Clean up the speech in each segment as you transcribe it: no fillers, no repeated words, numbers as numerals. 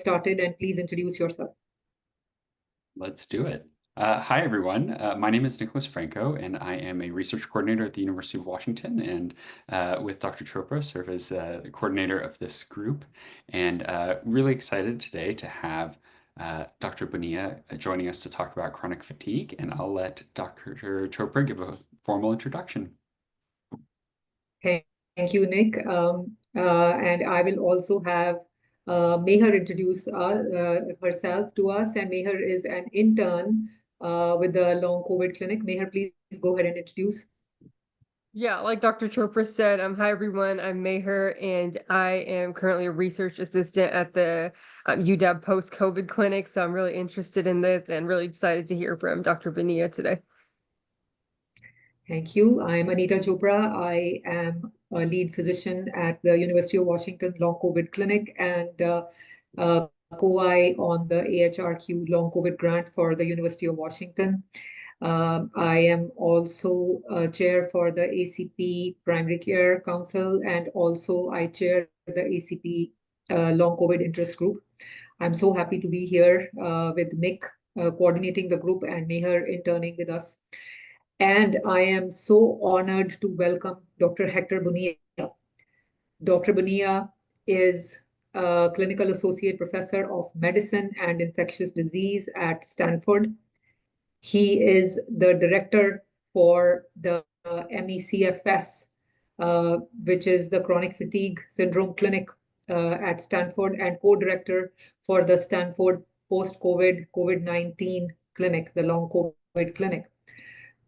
started, and please introduce yourself. Let's do it. Hi, everyone. My name is Nicholas Franco, and I am a research coordinator at the University of Washington, and with Dr. Chopra, serve as the coordinator of this group. And really excited today to have Dr. Bonilla joining us to talk about chronic fatigue, and I'll let Dr. Chopra give a formal introduction. Thank you, Nick. And I will also have Meher introduce herself to us. And Meher is an intern with the Long COVID Clinic. Meher, please go ahead and introduce. Yeah, like Dr. Chopra said, hi everyone, I'm Meher, and I am currently a research assistant at the UW Post-COVID Clinic. So I'm really interested in this and really excited to hear from Dr. Bonilla today. Thank you. I'm Anita Chopra. I am a lead physician at the University of Washington Long COVID Clinic and co-I on the AHRQ Long COVID grant for the University of Washington. I am also chair for the ACP Primary Care Council, and also I chair the ACP Long COVID Interest Group. I'm so happy to be here with Nick coordinating the group and Meher interning with us. And I am so honored to welcome Dr. Hector Bonilla. Dr. Bonilla is a Clinical Associate Professor of Medicine and Infectious Disease at Stanford. He is the director for the MECFS, which is the Chronic Fatigue Syndrome Clinic at Stanford, and co-director for the Stanford Post-COVID COVID-19 Clinic, the Long COVID Clinic.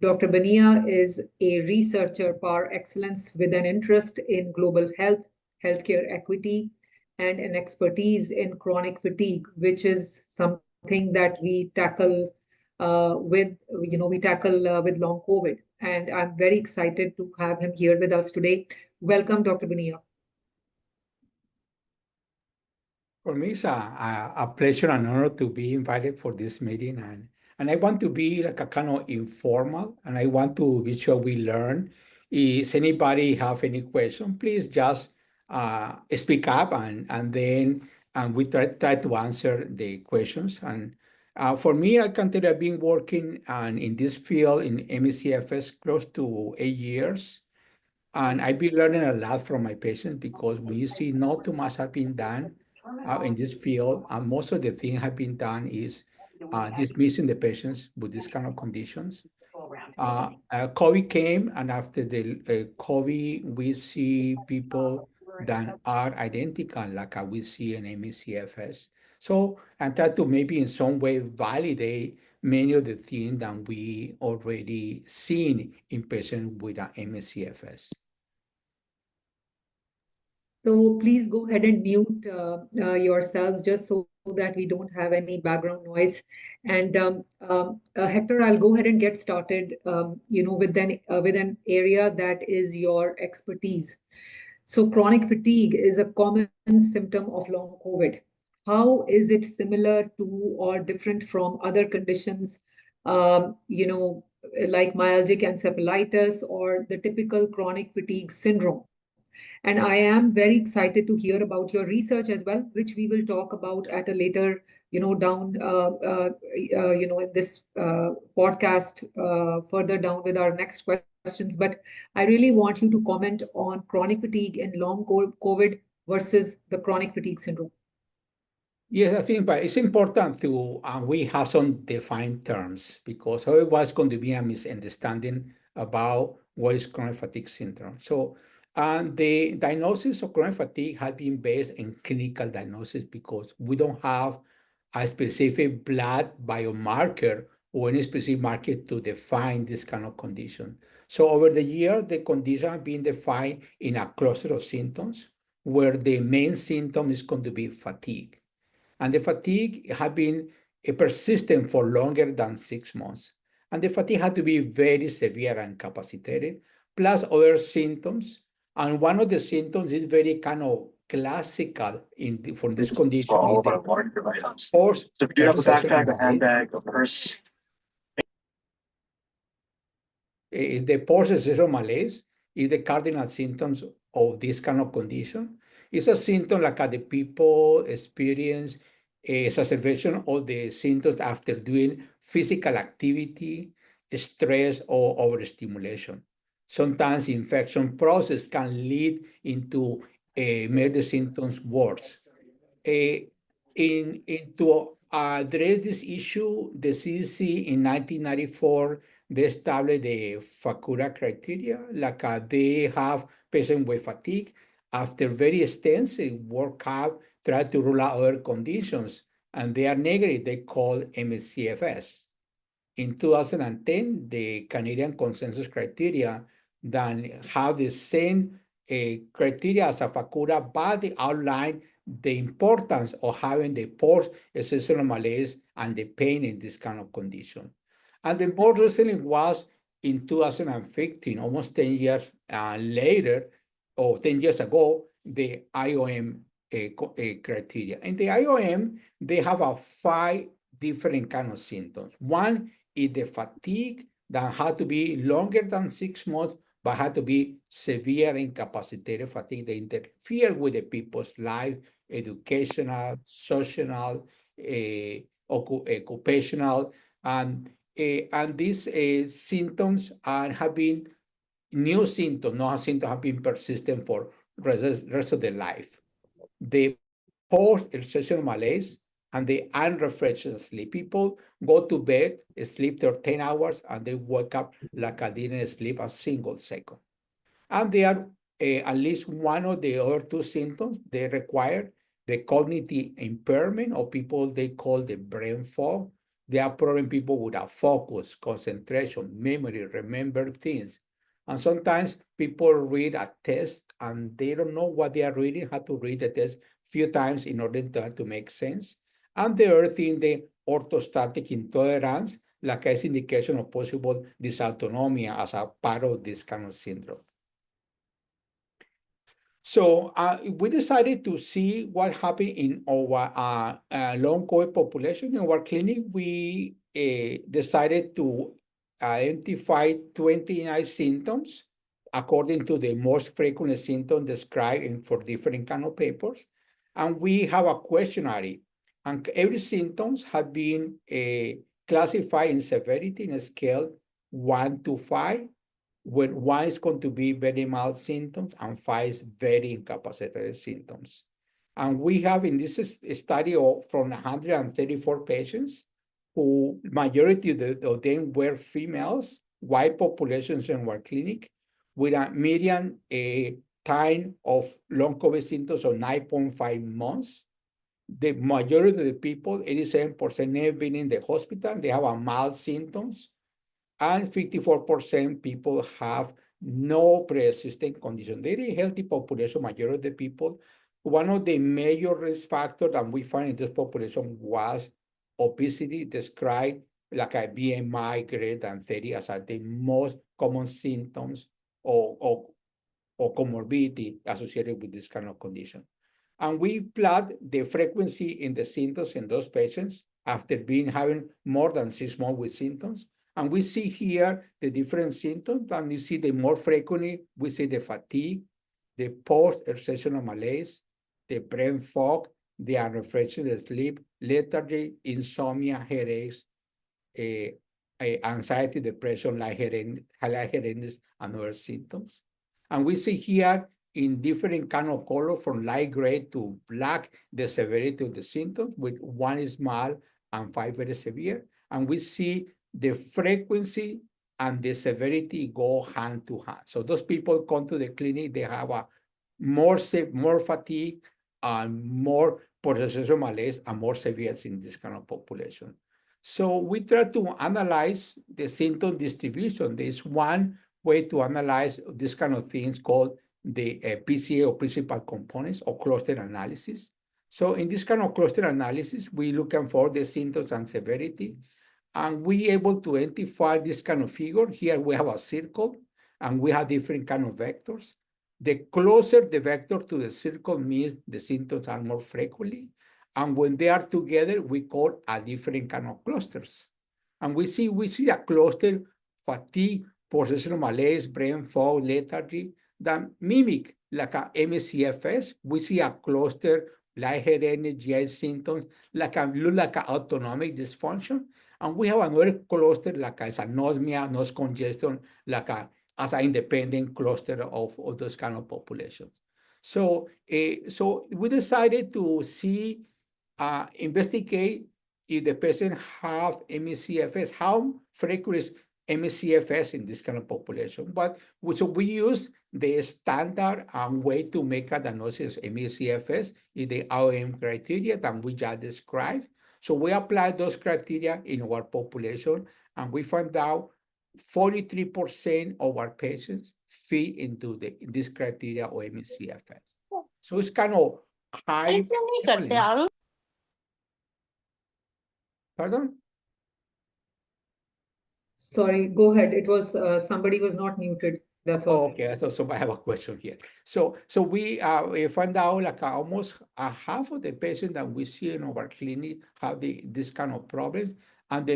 Dr. Bonilla is a researcher par excellence with an interest in global health, healthcare equity, and an expertise in chronic fatigue, which is something that we tackle with long COVID. And I'm very excited to have him here with us today. Welcome, Dr. Bonilla. For me, it's a pleasure and honor to be invited for this meeting. And I want to be like a kind of informal, and I want to be sure we learn. If anybody have any question, please just speak up, and then we try to answer the questions. And for me, I can tell I've been working in this field in MECFS close to 8 years. And I've been learning a lot from my patients because we see not too much have been done in this field. And most of the things have been done is dismissing the patients with this kind of conditions. COVID came, and after the COVID, we see people that are identical, like we see in MECFS. So, and try to maybe in some way validate many of the things that we already seen in patients with an MECFS. So please go ahead and mute yourselves just so that we don't have any background noise. And Hector, I'll go ahead and get started, with an area that is your expertise. So chronic fatigue is a common symptom of long COVID. How is it similar to or different from other conditions, like myalgic encephalitis or the typical chronic fatigue syndrome? And I am very excited to hear about your research as well, which we will talk about at a later, down, in this podcast further down with our next questions. But I really want you to comment on chronic fatigue and long COVID versus the chronic fatigue syndrome. Yes, I think, but it's important to we have some defined terms, because otherwise going to be a misunderstanding about what is chronic fatigue syndrome. So, the diagnosis of chronic fatigue has been based in clinical diagnosis, because we don't have a specific blood biomarker or any specific marker to define this kind of condition. So over the year, the condition has been defined in a cluster of symptoms, where the main symptom is going to be fatigue. And the fatigue has been persistent for longer than 6 months. And the fatigue had to be very severe and incapacitated, plus other symptoms. And one of the symptoms is very kind of classical for this condition. For all of our water items. So if you have a backpack, a handbag, a purse. Is the post-exertional malaise is the cardinal symptoms of this kind of condition. It's a symptom like the people experience exacerbation of the symptoms after doing physical activity, stress, or overstimulation. Sometimes infection process can lead into make the symptoms worse. To address this issue, the CDC in 1994, they established the FACURA criteria, like they have patients with fatigue. After very extensive workup, try to rule out other conditions, and they are negative, they call CFS. In 2010, the Canadian consensus criteria that have the same criteria as a FACURA, but they outline the importance of having the post-exertional malaise and the pain in this kind of condition. And the more recently was in 2015, almost 10 years later, or 10 years ago, the IOM criteria. In the IOM, they have 5 different kind of symptoms. One is the fatigue that had to be longer than 6 months, but had to be severe incapacitated fatigue that interfere with the people's life, educational, social, occupational, and these symptoms have been new symptoms, not symptoms have been persistent for rest of their life. The post-exertional malaise and the unrefreshed sleep. People go to bed, sleep for 10 hours, and they wake up like I didn't sleep a single second. And they are at least one of the other 2 symptoms they require, the cognitive impairment, or people they call the brain fog. They are problem people without focus, concentration, memory, remember things. And sometimes people read a test and they don't know what they are reading, how to read the test a few times in order to make sense. And the other thing, the orthostatic intolerance, like as indication of possible dysautonomia as a part of this kind of syndrome. So we decided to see what happened in our long COVID population. In our clinic, we decided to identify 29 symptoms according to the most frequent symptoms described for different kind of papers. And we have a questionnaire. And every symptoms have been classified in severity in a scale 1 to 5, when 1 is going to be very mild symptoms and 5 is very incapacitated symptoms. And we have in this study from 134 patients, who majority of them were females, white populations in our clinic, with a median time of long COVID symptoms of 9.5 months. The majority of the people, 87%, never been in the hospital. They have a mild symptoms. And 54% people have no pre-existing condition. Very healthy population, majority of the people. One of the major risk factors that we find in this population was obesity, described like a BMI greater than 30 as the most common symptoms or comorbidity associated with this kind of condition. And we plot the frequency in the symptoms in those patients after having more than 6 months with symptoms. And we see here the different symptoms, and you see the more frequently, we see the fatigue, the post-exertional malaise, the brain fog, the unrefreshed sleep, lethargy, insomnia, headaches, anxiety, depression, lightheadedness, and other symptoms. And we see here in different kind of color from light gray to black, the severity of the symptoms, with 1 is mild and 5 very severe. And we see the frequency and the severity go hand to hand. So those people come to the clinic, they have a more fatigue and more post-exertional malaise and more severe in this kind of population. So we try to analyze the symptom distribution. There's one way to analyze this kind of things called the PCA, or principal components, or cluster analysis. So in this kind of cluster analysis, we looking for the symptoms and severity. And we able to identify this kind of figure. Here we have a circle, and we have different kind of vectors. The closer the vector to the circle means the symptoms are more frequently. And when they are together, we call a different kind of clusters. And we see a cluster, fatigue, post-exertional malaise, brain fog, lethargy, that mimic like a MCFS. We see a cluster lightheadedness, GI symptoms, look like an autonomic dysfunction. And we have another cluster like as anosmia, nose congestion, as an independent cluster of those kind of populations. So, so we decided to investigate if the patient have ME/CFS, how frequent is ME/CFS in this kind of population. So we use the standard way to make a diagnosis of ME/CFS is the IOM criteria that we just described. So we applied those criteria in our population, and we found out 43% of our patients fit into this criteria of ME/CFS. So it's kind of high. Pardon? Sorry, go ahead. It was somebody was not muted. That's all. Okay, so I have a question here. So we found out like almost half of the patients that we see in our clinic have this kind of problems, and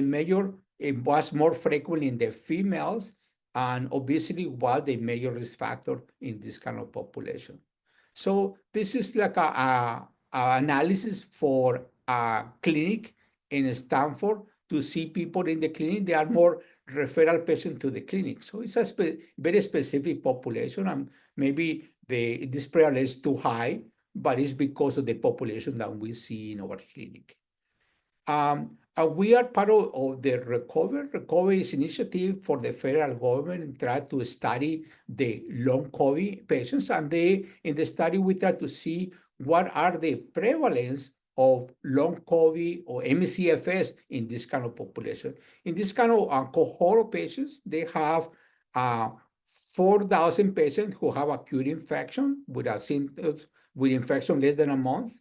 it was more frequent in the females, and obesity was the major risk factor in this kind of population. So this is like a analysis for a clinic in Stanford to see people in the clinic. They are more referral patients to the clinic. So it's a very specific population, and maybe this prevalence is too high, but it's because of the population that we see in our clinic. We are part of the Recovery is initiative for the federal government and try to study the long COVID patients. And in the study, we try to see what are the prevalence of long COVID or ME/CFS in this kind of population. In this kind of cohort of patients, they have 4,000 patients who have acute infection with symptoms with infection less than a month.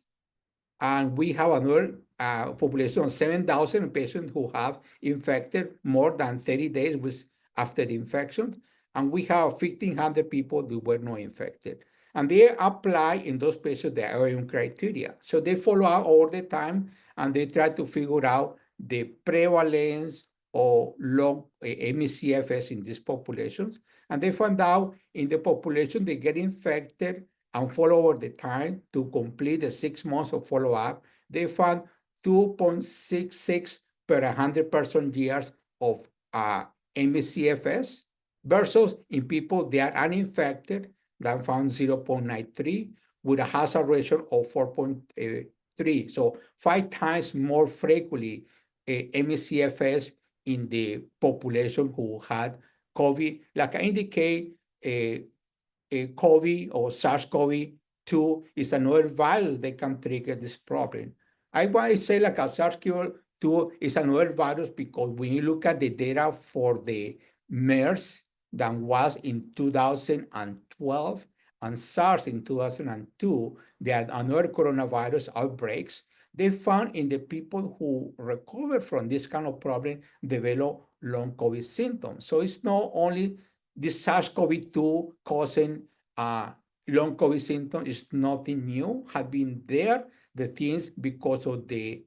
And we have another population of 7,000 patients who have infected more than 30 days after the infection. And we have 1,500 people who were not infected. And they apply in those patients the IOM criteria. So they follow up all the time, and they try to figure out the prevalence of long ME/CFS in these populations. And they found out in the population they get infected and follow over the time to complete the 6 months of follow-up, they found 2.66 per 100 years of ME/CFS versus in people that are uninfected that found 0.93 with a hazard ratio of 4.3. So 5 times more frequently ME/CFS in the population who had COVID. Like I indicate, COVID or SARS-CoV-2 is another virus that can trigger this problem. I want to say like a SARS-CoV-2 is another virus because when you look at the data for the MERS that was in 2012 and SARS in 2002, they had another coronavirus outbreaks. They found in the people who recover from this kind of problem develop long COVID symptoms. So it's not only this SARS-CoV-2 causing long COVID symptoms is nothing new, have been there, the things because of the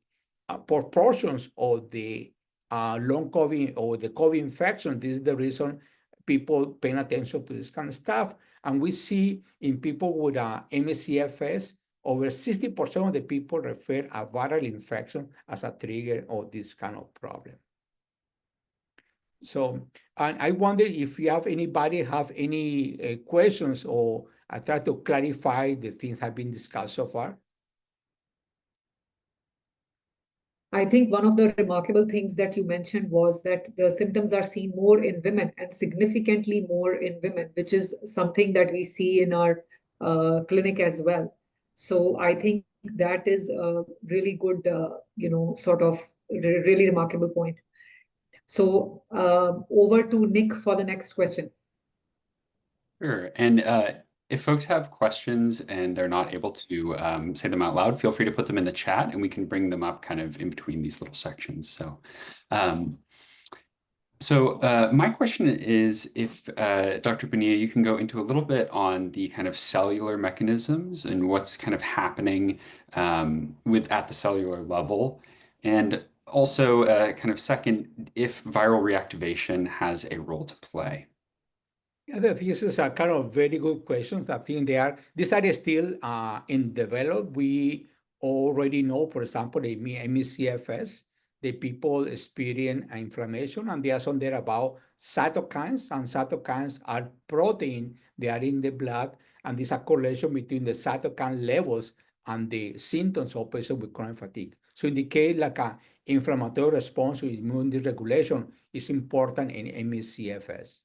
proportions of the long COVID or the COVID infection. This is the reason people paying attention to this kind of stuff. And we see in people with ME/CFS, over 60% of the people refer a viral infection as a trigger of this kind of problem. So, and I wonder if you have anybody have any questions, or I try to clarify the things have been discussed so far. I think one of the remarkable things that you mentioned was that the symptoms are seen more in women and significantly more in women, which is something that we see in our clinic as well. So I think that is a really good, sort of really remarkable point. So over to Nick for the next question. Sure. And if folks have questions and they're not able to say them out loud, feel free to put them in the chat and we can bring them up kind of in between these little sections. So, my question is if, Dr. Bonilla, you can go into a little bit on the kind of cellular mechanisms and what's kind of happening at the cellular level. And also kind of second, if viral reactivation has a role to play. Yeah, this is a kind of very good questions. I think these are still in develop. We already know, for example, the CFS, the people experience inflammation, and there are some there about cytokines, and cytokines are protein, they are in the blood, and there's a correlation between the cytokine levels and the symptoms of patients with chronic fatigue. So indicate like a inflammatory response to immune dysregulation is important in ME/CFS.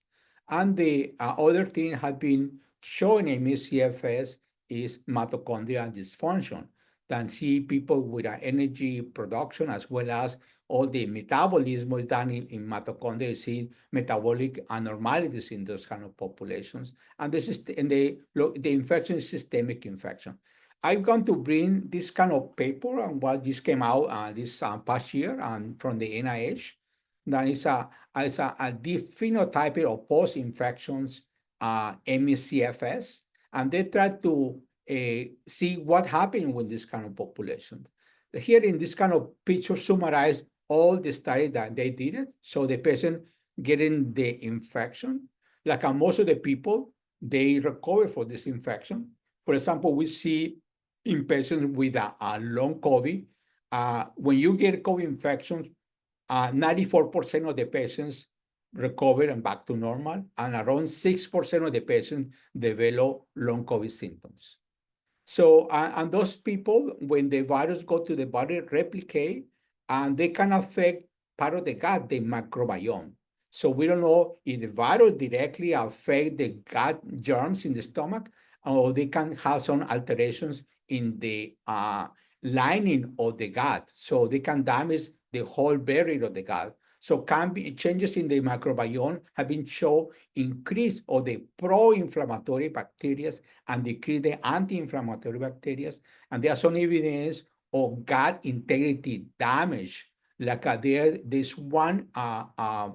And the other thing has been shown in ME/CFS is mitochondrial dysfunction. Then see people with energy production as well as all the metabolism is done in mitochondria, see metabolic abnormalities in those kind of populations. And this is the infection is systemic infection. I'm going to bring this kind of paper and what just came out this past year and from the NIH. That is a deep phenotype of post-infections ME/CFS, and they try to see what happened with this kind of population. Here in this kind of picture summarize all the study that they did it. So the patient getting the infection, like most of the people, they recover for this infection. For example, we see in patients with a long COVID, when you get COVID infections, 94% of the patients recover and back to normal, and around 6% of the patients develop long COVID symptoms. So, and those people, when the virus go to the body, replicate, and they can affect part of the gut, the microbiome. So we don't know if the virus directly affect the gut germs in the stomach, or they can have some alterations in the lining of the gut. So they can damage the whole barrier of the gut. So can be changes in the microbiome have been shown increase of the pro-inflammatory bacteria and decrease the anti-inflammatory bacteria. And there's some evidence of gut integrity damage. Like there's one a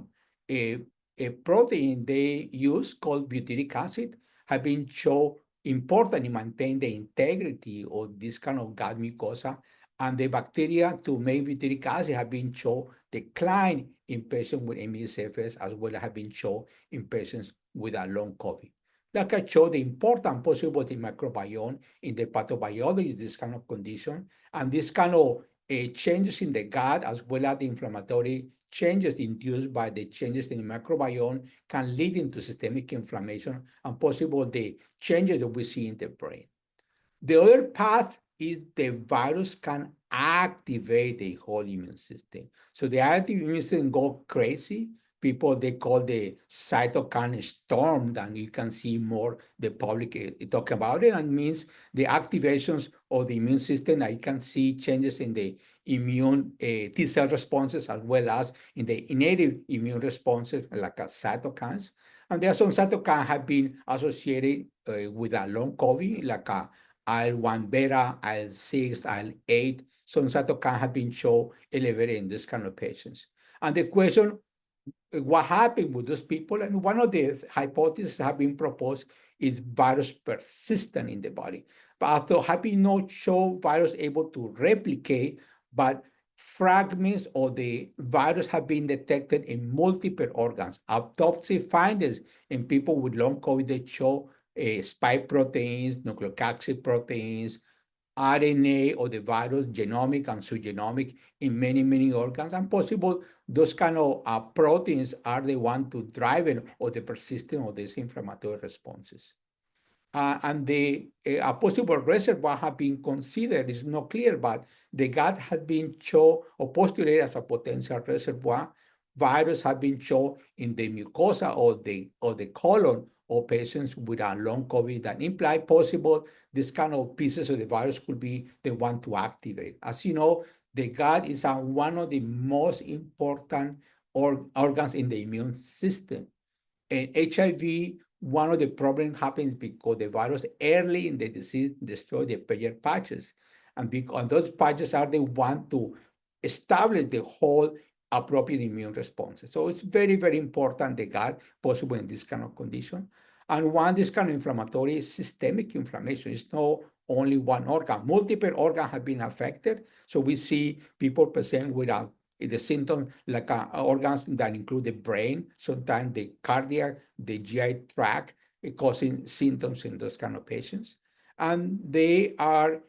protein they use called butyric acid have been shown important in maintaining the integrity of this kind of gut mucosa, and the bacteria to make butyric acid have been shown decline in patients with ME/CFS as well as have been shown in patients with a long COVID. Like I showed the important possibility microbiome in the pathobiology of this kind of condition, and this kind of changes in the gut as well as the inflammatory changes induced by the changes in the microbiome can lead into systemic inflammation and possible the changes that we see in the brain. The other path is the virus can activate the whole immune system. So the active immune system go crazy. People, they call the cytokine storm, and you can see more the public talk about it, and means the activations of the immune system. I can see changes in the immune T cell responses as well as in the innate immune responses like cytokines. And there are some cytokines have been associated with a long COVID, like IL-1 beta, IL-6, IL-8. Some cytokines have been shown elevated in this kind of patients. And the question, what happened with those people? And one of the hypotheses have been proposed is virus persistent in the body. But although have been not shown virus able to replicate, but fragments of the virus have been detected in multiple organs. Autopsy findings in people with long COVID that show spike proteins, nucleocapsid proteins, RNA of the virus, genomic and subgenomic in many, many organs, and possible those kind of proteins are the one to drive it or the persistence of these inflammatory responses. And the a possible reservoir have been considered is not clear, but the gut has been shown or postulated as a potential reservoir. Virus have been shown in the mucosa or the colon of patients with a long COVID that imply possible this kind of pieces of the virus could be the one to activate. As you know, the gut is one of the most important organs in the immune system. And HIV, one of the problems happens because the virus early in the disease destroy the payer patches. And because those patches are the one to establish the whole appropriate immune responses. So it's very, very important the gut possible in this kind of condition. And one, this kind of inflammatory is systemic inflammation. It's not only one organ. Multiple organs have been affected. So we see people present with the symptoms like organs that include the brain, sometimes the cardiac, the GI tract, causing symptoms in those kind of patients. And they are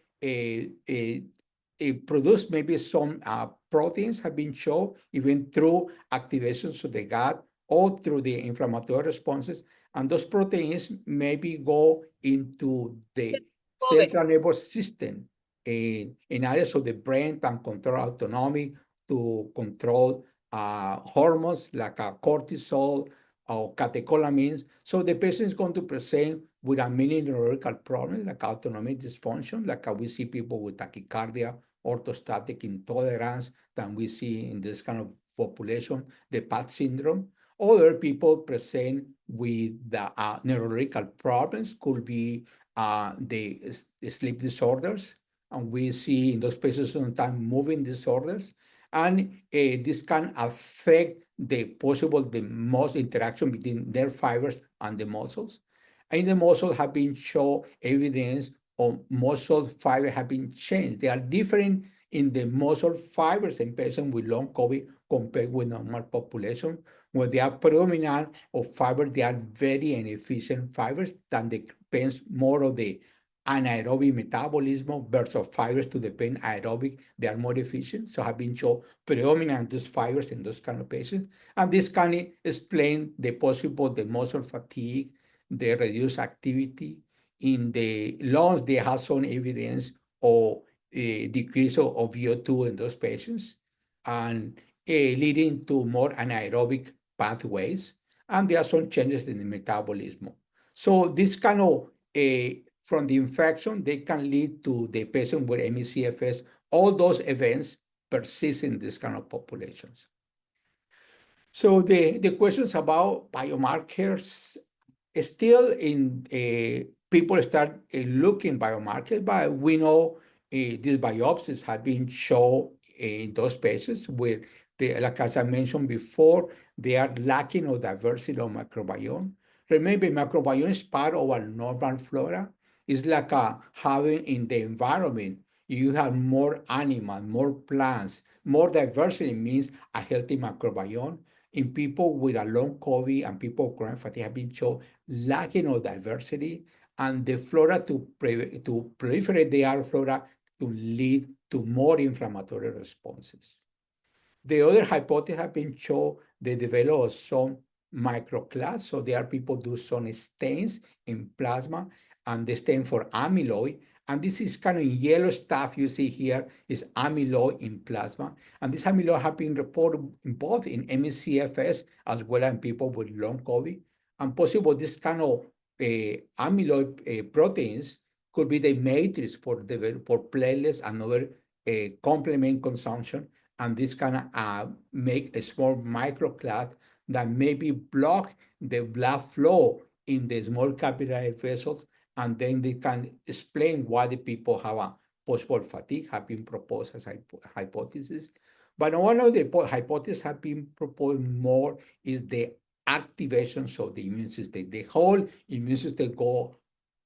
it produce maybe some proteins have been shown even through activations of the gut or through the inflammatory responses. And those proteins maybe go into the central nervous system in areas of the brain that control autonomy, to control hormones like cortisol or catecholamines. So the patient is going to present with a many neurological problems like autonomic dysfunction, like we see people with tachycardia, orthostatic intolerance that we see in this kind of population, the PAT syndrome. Other people present with the neurological problems, could be the sleep disorders, and we see in those patients sometimes moving disorders, and this can affect the most interaction between nerve fibers and the muscles. And the muscles have been shown evidence of muscle fiber have been changed. They are different in the muscle fibers in patients with long COVID compared with normal population. When they are predominant of fiber, they are very inefficient fibers that depends more of the anaerobic metabolism versus fibers to depend aerobic. They are more efficient. So have been shown predominant those fibers in those kind of patients. And this can explain the possible, the muscle fatigue, the reduced activity. In the lungs, they have some evidence of a decrease of VO2 in those patients, and leading to more anaerobic pathways. And there are some changes in the metabolism. So this kind of, from the infection, they can lead to the patient with ME/CFS. All those events persist in this kind of populations. So the questions about biomarkers, still in people start looking biomarkers, but we know these biopsies have been shown in those patients with, like as I mentioned before, they are lacking of diversity of microbiome. Remember, microbiome is part of our normal flora. It's like having in the environment, you have more animals, more plants, more diversity means a healthy microbiome. In people with a long COVID and people with chronic fatigue have been shown lacking of diversity, and the flora to proliferate the R flora to lead to more inflammatory responses. The other hypothesis have been shown they develop some microclass. So there are people do some stains in plasma, and they stain for amyloid. And this is kind of yellow stuff you see here is amyloid in plasma. And this amyloid have been reported both in ME/CFS as well as in people with long COVID. And possible this kind of amyloid proteins could be the matrix for platelets and other complement consumption. And this can make a small microclot that maybe block the blood flow in the small capillary vessels, and then they can explain why the people have a possible fatigue, have been proposed as a hypothesis. But one of the hypotheses have been proposed more is the activations of the immune system. The whole immune system go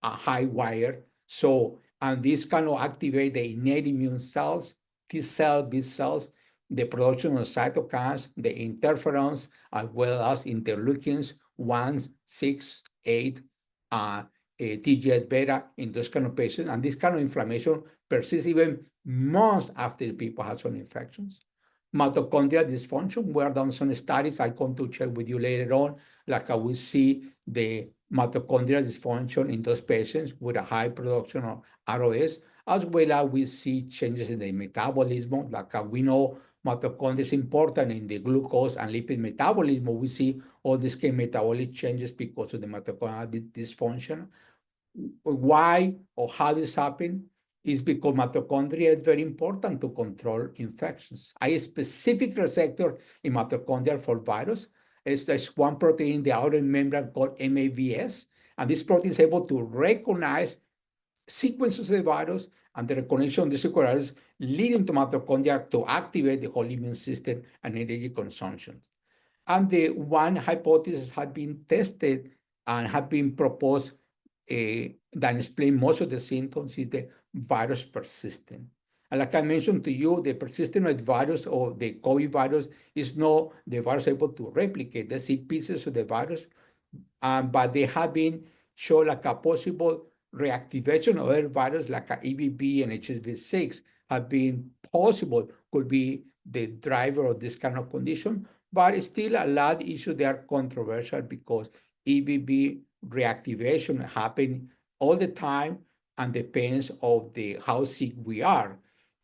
a high wire. So, and this can activate the innate immune cells, T cells, B cells, the production of cytokines, the interferons, as well as interleukins 1, 6, 8, TGF-beta in those kind of patients. And this kind of inflammation persists even months after the people have some infections. Mitochondrial dysfunction, we have done some studies I come to share with you later on, like we see the mitochondrial dysfunction in those patients with a high production of ROS, as well as we see changes in the metabolism, like we know mitochondria is important in the glucose and lipid metabolism. We see all these kind of metabolic changes because of the mitochondrial dysfunction. Why or how this happens is because mitochondria is very important to control infections. A specific receptor in mitochondria for virus is one protein in the outer membrane called MAVS, and this protein is able to recognize sequences of the virus, and the recognition of the sequences leading to mitochondria to activate the whole immune system and energy consumption. And the one hypothesis had been tested and had been proposed that explain most of the symptoms is the virus persistent. And like I mentioned to you, the persistence of the virus or the COVID virus is not the virus able to replicate. They see pieces of the virus, but they have been shown like a possible reactivation of other virus like EBV and HSV6 have been possible, could be the driver of this kind of condition, but it's still a lot of issues that are controversial because EBV reactivation happen all the time and depends of how sick we are.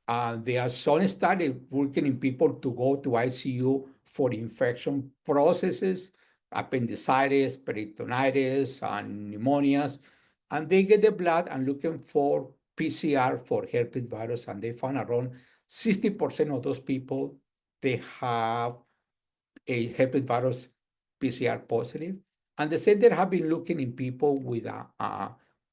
There are some studies working in people to go to ICU for infection processes, appendicitis, peritonitis, and pneumonias, and they get the blood and looking for PCR for herpes virus, and they found around 60% of those people, they have a herpes virus PCR positive. And they said they have been looking in people with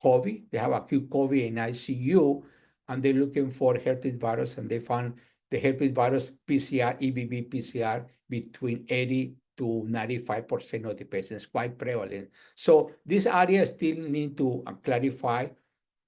COVID, they have acute COVID in ICU, and they're looking for herpes virus, and they found the herpes virus PCR, EBV PCR, between 80 to 95% of the patients, quite prevalent. So this area still need to clarify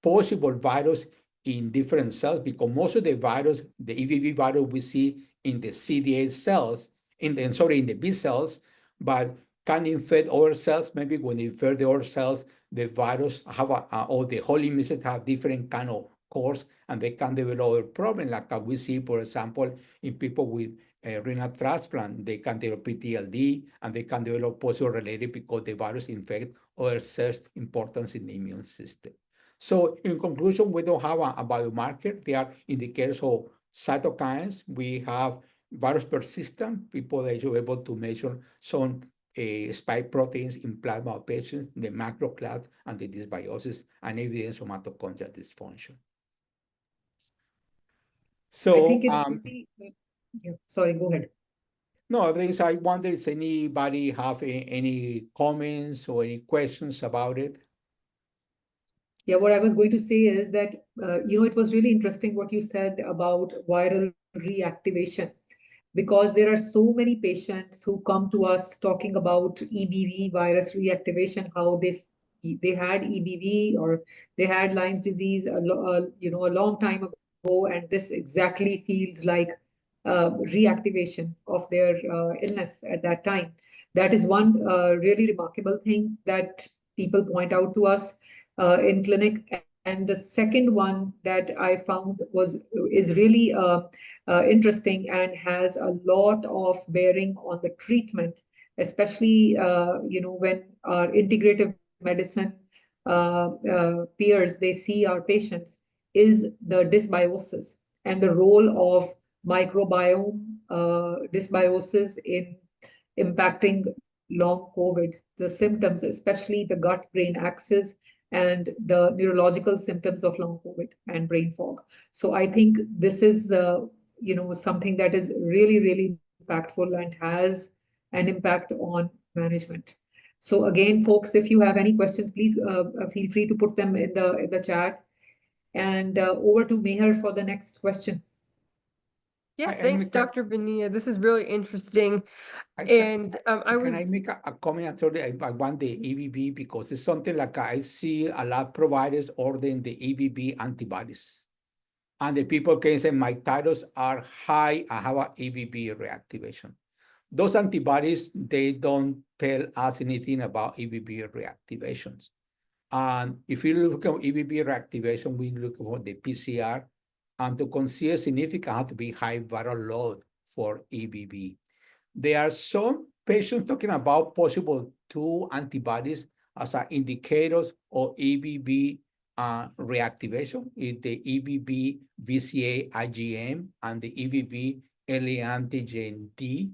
possible virus in different cells, because most of the virus, the EBV virus we see in the CD8 cells, in the B cells, but can infect other cells. Maybe when they infect the other cells, the virus have or the whole immune system have different kind of course, and they can develop a problem, like we see, for example, in people with renal transplant. They can develop PTLD, and they can develop possible related because the virus infect other cells important in the immune system. So in conclusion, we don't have a biomarker. They are indicators of cytokines. We have virus persistent, people that are able to measure some spike proteins in plasma of patients, the macroclad and the dysbiosis, and evidence of mitochondrial dysfunction. So I think it's really, yeah, sorry, go ahead. No, I wonder if anybody have any comments or any questions about it. Yeah, what I was going to say is that, it was really interesting what you said about viral reactivation, because there are so many patients who come to us talking about EBV virus reactivation, how they had EBV or they had Lyme's disease a long time ago, and this exactly feels like reactivation of their illness at that time. That is one really remarkable thing that people point out to us in clinic. And the second one that I found is really interesting and has a lot of bearing on the treatment, especially when our integrative medicine peers, they see our patients, is the dysbiosis and the role of microbiome dysbiosis in impacting long COVID, the symptoms, especially the gut-brain axis and the neurological symptoms of long COVID and brain fog. So I think this is, something that is really, really impactful and has an impact on management. So again, folks, if you have any questions, please feel free to put them in the chat. And over to Meher for the next question. Yeah, thanks, Dr. Bonilla. This is really interesting. Can I make a comment? Sorry, I want the EBV because it's something like I see a lot of providers ordering the EBV antibodies. And the people can say, my titers are high, I have an EBV reactivation. Those antibodies, they don't tell us anything about EBV reactivations. And if you look at EBV reactivation, we look for the PCR, and to consider significant, have to be high viral load for EBV. There are some patients talking about possible 2 antibodies as indicators of EBV reactivation, the EBV VCA IgM and the EBV early antigen D.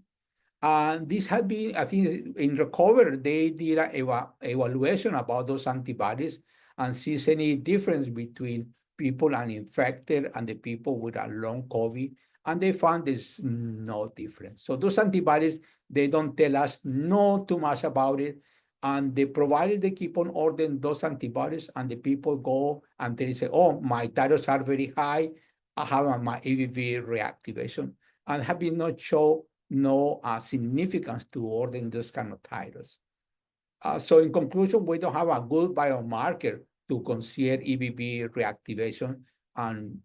And this had been, I think, in recovery, they did an evaluation about those antibodies and sees any difference between people uninfected and the people with a long COVID, and they found there's no difference. So those antibodies, they don't tell us no too much about it, and the providers, they keep on ordering those antibodies, and the people go and they say, oh, my titers are very high, I have my EBV reactivation, and have been not shown no significance to ordering those kind of titers. So in conclusion, we don't have a good biomarker to consider EBV reactivation and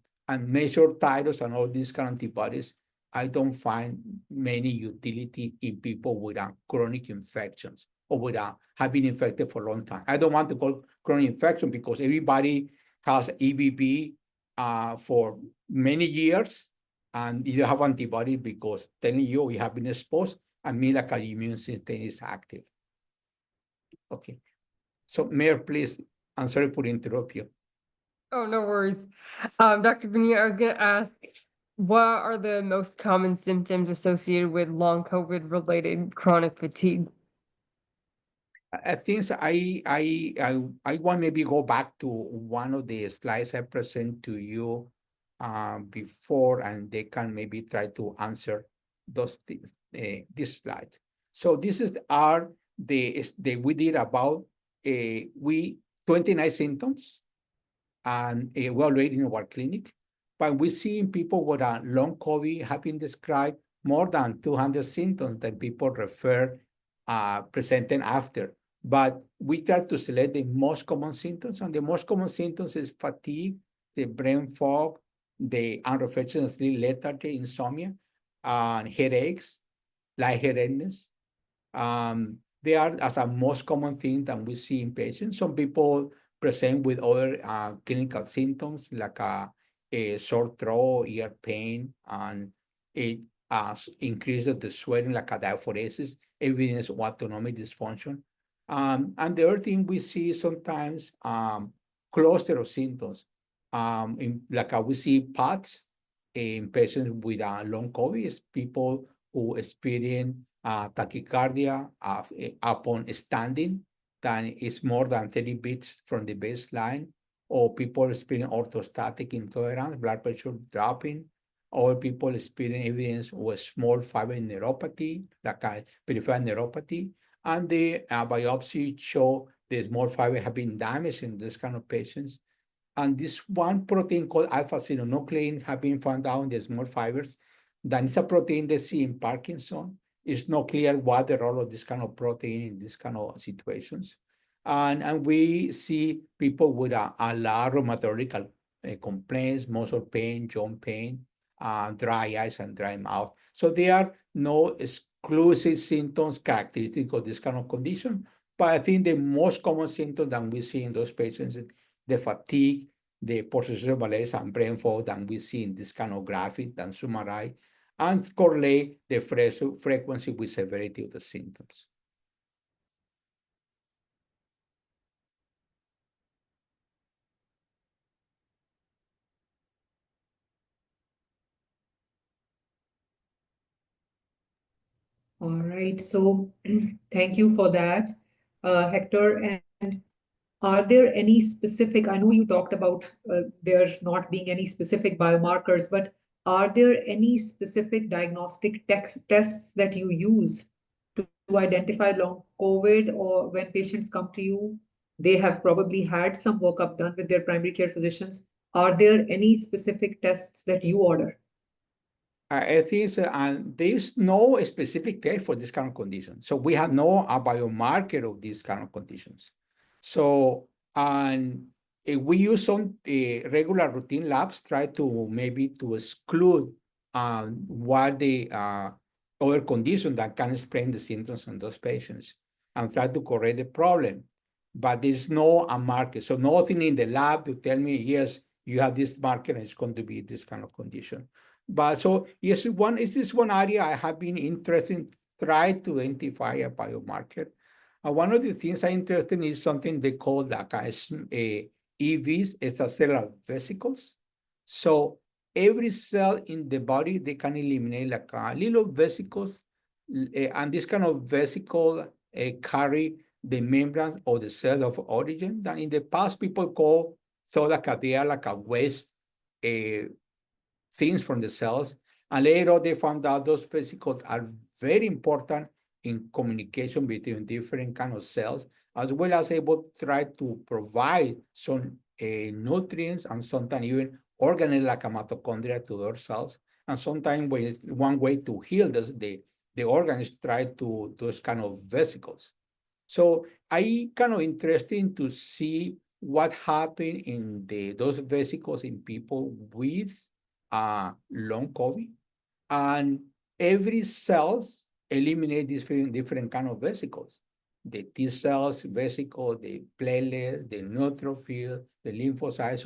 measure titers and all these kind of antibodies. I don't find many utility in people with chronic infections or with have been infected for a long time. I don't want to call chronic infection because everybody has EBV for many years, and you have antibody because telling you have been exposed, and mean like an immune system is active. Okay. So Mayor, please, I'm sorry for interrupt you. Oh, no worries. Dr. Bonilla, I was going to ask, what are the most common symptoms associated with long COVID-related chronic fatigue? I think I want maybe go back to one of the slides I present to you before, and they can maybe try to answer those things, this slide. So this is we did about 29 symptoms and evaluating our clinic. But we see in people with a long COVID have been described more than 200 symptoms that people refer presenting after. But we try to select the most common symptoms, and the most common symptoms is fatigue, the brain fog, the unrefreshing sleep, lethargy, insomnia, and headaches, lightheadedness. They are as a most common thing that we see in patients. Some people present with other clinical symptoms like a sore throat, ear pain, and a increase of the sweating like a diaphoresis, evidence of autonomic dysfunction. And the other thing we see sometimes cluster of symptoms. We see POTS in patients with long COVID, is people who experience tachycardia upon standing that is more than 30 beats from the baseline, or people experience orthostatic intolerance, blood pressure dropping, or people experience evidence of small fiber neuropathy, like a peripheral neuropathy, and the biopsy show the small fiber have been damaged in this kind of patients. And this one protein called alpha-synuclein have been found out in the small fibers. That is a protein they see in Parkinson. It's not clear what the role of this kind of protein in this kind of situations. And we see people with a lot of rheumatological complaints, muscle pain, joint pain, dry eyes and dry mouth. So there are no exclusive symptoms characteristic of this kind of condition. But I think the most common symptom that we see in those patients is the fatigue, the post-exertional malaise and brain fog that we see in this kind of graphic that summarize and correlate the frequency with severity of the symptoms. All right, so thank you for that, Hector. And are there any specific, I know you talked about there not being any specific biomarkers, but are there any specific diagnostic tests that you use to identify long COVID, or when patients come to you, they have probably had some workup done with their primary care physicians? Are there any specific tests that you order? I think there's no specific test for this kind of condition. So we have no biomarker of these kind of conditions. So, and we use some regular routine labs, try to maybe to exclude what the other condition that can explain the symptoms in those patients and try to correct the problem. But there's no marker. So nothing in the lab to tell me, yes, you have this marker and it's going to be this kind of condition. But so yes, this is one area I have been interested in, try to identify a biomarker. One of the things I'm interested in is something they call like EVs, extracellular vesicles. So every cell in the body, they can eliminate like little vesicles, and this kind of vesicle carry the membrane of the cell of origin. That in the past people thought like they are like a waste things from the cells. And later on, they found out those vesicles are very important in communication between different kind of cells, as well as able to try to provide some nutrients and sometimes even organelles like a mitochondria to their cells. And sometimes one way to heal the organs try to those kind of vesicles. So I kind of interesting to see what happened in those vesicles in people with long COVID, and every cells eliminate these different kind of vesicles. the T cells, vesicle, the platelets, the neutrophil, the lymphocytes.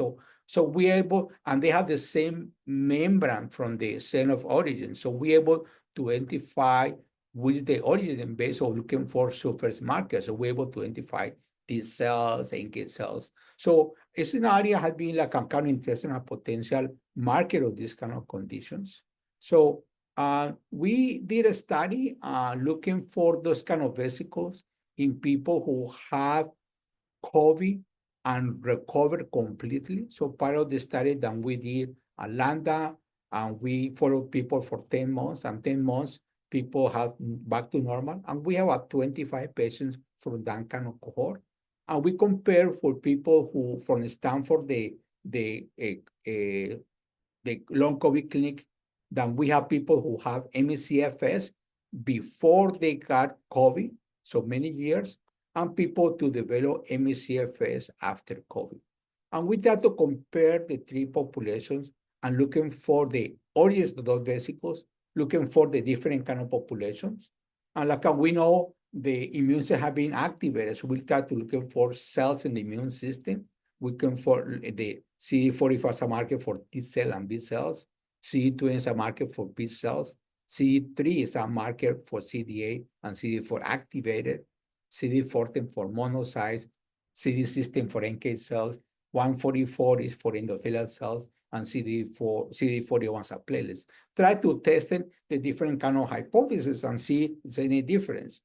So we're able, and they have the same membrane from the cell of origin. So we're able to identify which is the origin based on looking for surface markers. So we're able to identify T cells, NK cells. So it's an area has been like a kind of interesting, a potential marker of these kind of conditions. So we did a study looking for those kind of vesicles in people who have COVID and recovered completely. So part of the study that we did at Lambda, and we followed people for 10 months, and 10 months, people have back to normal. And we have 25 patients from that kind of cohort. And we compare for people who, from Stanford, the long COVID clinic, then we have people who have ME/CFS before they got COVID, so many years, and people to develop ME/CFS after COVID. And we try to compare the three populations and looking for the origins of those vesicles, looking for the different kind of populations. And like we know, the immune cells have been activated, so we try to looking for cells in the immune system. We can for the CD40 as a marker for T cell and B cells. CD20 is a marker for B cells. CD3 is a marker for CD8 and CD4 activated. CD14 for monocytes. CD16 for NK cells. 144 is for endothelial cells, and CD41 is a platelets. Try to test the different kind of hypotheses and see if there's any difference.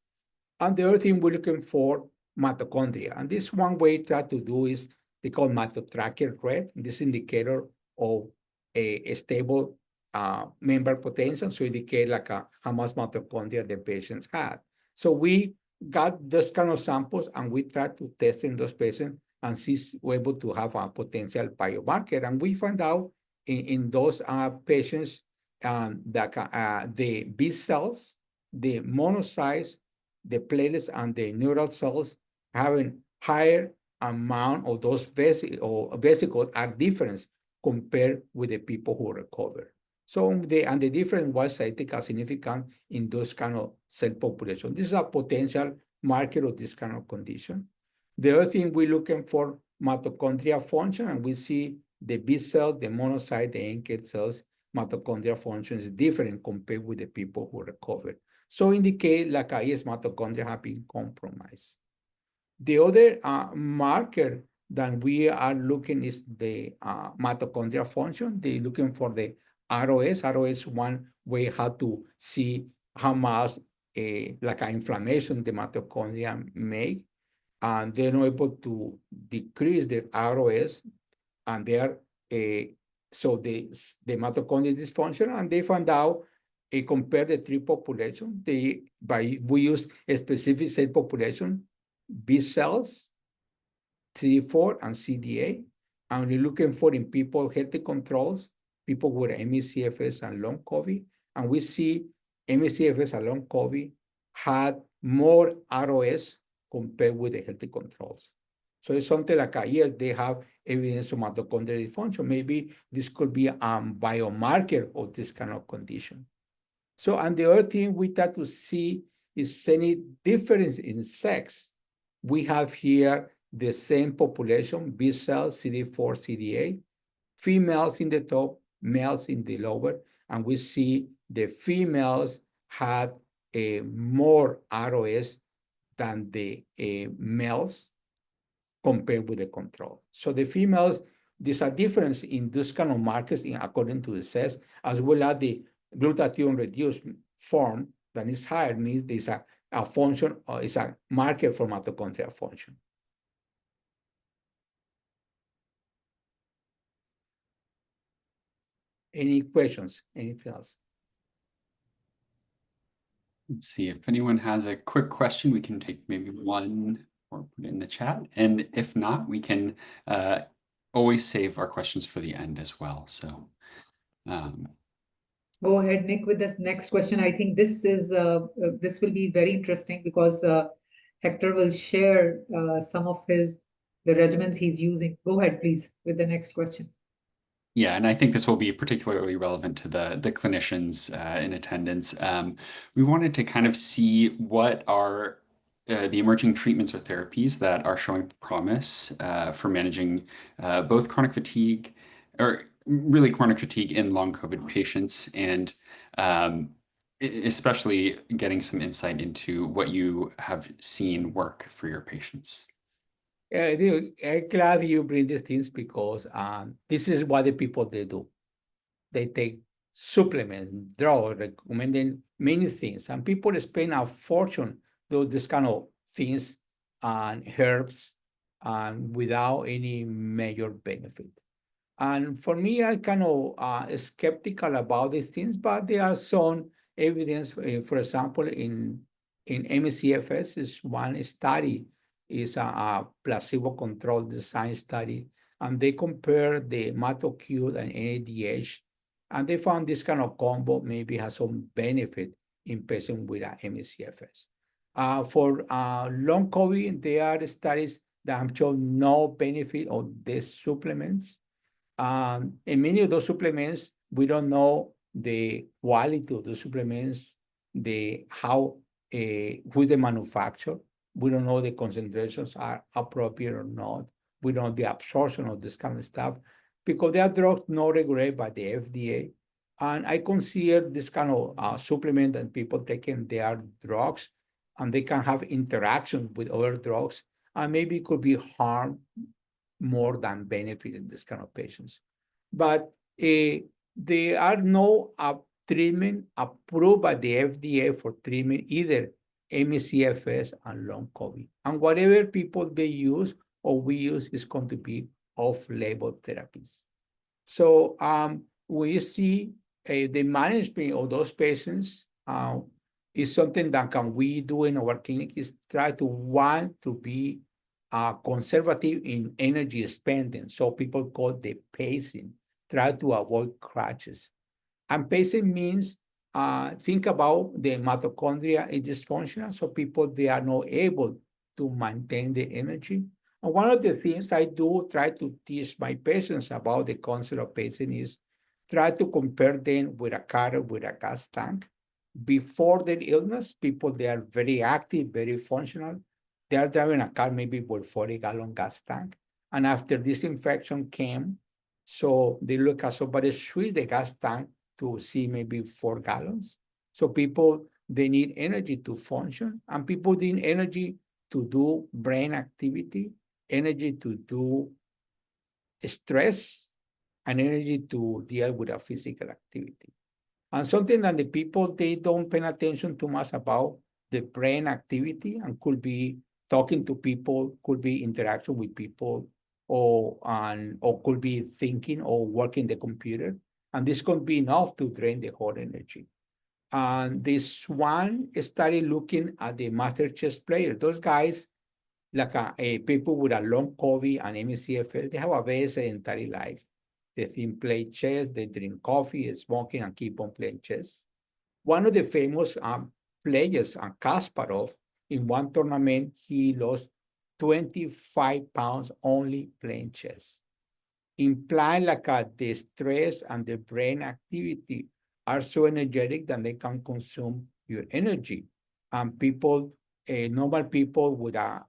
And the other thing we're looking for mitochondria. And this one way try to do is they call mitotracker red. This indicator of a stable membrane potential, so indicate like how much mitochondria the patients had. So we got this kind of samples and we tried to test in those patients and see we're able to have a potential biomarker. And we found out in those patients that the B cells, the monocytes, the platelets, and the neural cells having higher amount of those vesicles are different compared with the people who recover. So the difference was statistically significant in those kind of cell population. This is a potential marker of this kind of condition. The other thing we're looking for mitochondria function, and we see the B cell, the monocyte, the NK cells, mitochondria function is different compared with the people who recovered. So indicate like yes, mitochondria have been compromised. The other marker that we are looking is the mitochondria function. They're looking for the ROS. ROS one way how to see how much like inflammation the mitochondria make. And they're not able to decrease the ROS, and they are so the mitochondria dysfunction, and they found out compare the three populations. We use a specific cell population, B cells, CD4 and CD8, and we're looking for in people healthy controls, people with ME/CFS and long COVID, and we see ME/CFS and long COVID had more ROS compared with the healthy controls. So it's something like yes, they have evidence of mitochondrial dysfunction. Maybe this could be a biomarker of this kind of condition. So, and the other thing we try to see is any difference in sex. We have here the same population, B cells, CD4, CD8, females in the top, males in the lower, and we see the females had a more ROS than the males compared with the control. So the females, there's a difference in this kind of markers according to the sex, as well as the glutathione reduced form that is higher, means there's a function, or is a marker for mitochondrial function. Any questions? Anything else? Let's see if anyone has a quick question. We can take maybe one or put it in the chat. And if not, we can always save our questions for the end as well. So go ahead, Nick, with this next question. I think this is this will be very interesting because Hector will share some of the regimens he's using. Go ahead, please, with the next question. Yeah, and I think this will be particularly relevant to the clinicians in attendance. We wanted to kind of see what are the emerging treatments or therapies that are showing promise for managing both chronic fatigue, or really chronic fatigue in long COVID patients, and especially getting some insight into what you have seen work for your patients. I'm glad you bring these things because this is what the people they do. They take supplements, drugs, recommending many things, and people spend a fortune doing this kind of things and herbs and without any major benefit. And for me, I kind of skeptical about these things, but there are some evidence. For example, in MCFS is one study, is a placebo-controlled design study, and they compare the atOcute and NADH, and they found this kind of combo maybe has some benefit in patients with MCFS. For long COVID, there are studies that have shown no benefit of these supplements. In many of those supplements, we don't know the quality of the supplements, who's the manufacturer. We don't know the concentrations are appropriate or not. We don't know the absorption of this kind of stuff because they are drugs not regulated by the FDA. And I consider this kind of supplement that people taking their drugs and they can have interaction with other drugs and maybe could be harm more than benefit in this kind of patients. But there are no treatment approved by the FDA for treatment either MCFS and long COVID. And whatever people they use or we use is going to be off-label therapies. So we see the management of those patients is something that can we do in our clinic is try to want to be conservative in energy spending. So people call the pacing, try to avoid crashes. And pacing means think about the mitochondria is dysfunctional, so people, they are not able to maintain the energy. And one of the things I do try to teach my patients about the concept of pacing is try to compare them with a car with a gas tank. Before their illness, people, they are very active, very functional. They are driving a car maybe with 40-gallon gas tank. And after this infection came, so they look at somebody switch the gas tank to see maybe 4 gallons. So people, they need energy to function, and people need energy to do brain activity, energy to do stress, and energy to deal with a physical activity. And something that the people, they don't pay attention too much about the brain activity, and could be talking to people, could be interaction with people, or could be thinking or working the computer. And this could be enough to drain the whole energy. And this one study looking at the master chess players. Those guys, like people with a long COVID and MCFL, they have a very sedentary life. They think play chess, they drink coffee, smoking, and keep on playing chess. One of the famous players, Kasparov, in one tournament, he lost 25 pounds only playing chess. Implying like the stress and the brain activity are so energetic that they can consume your energy. And people, normal people with a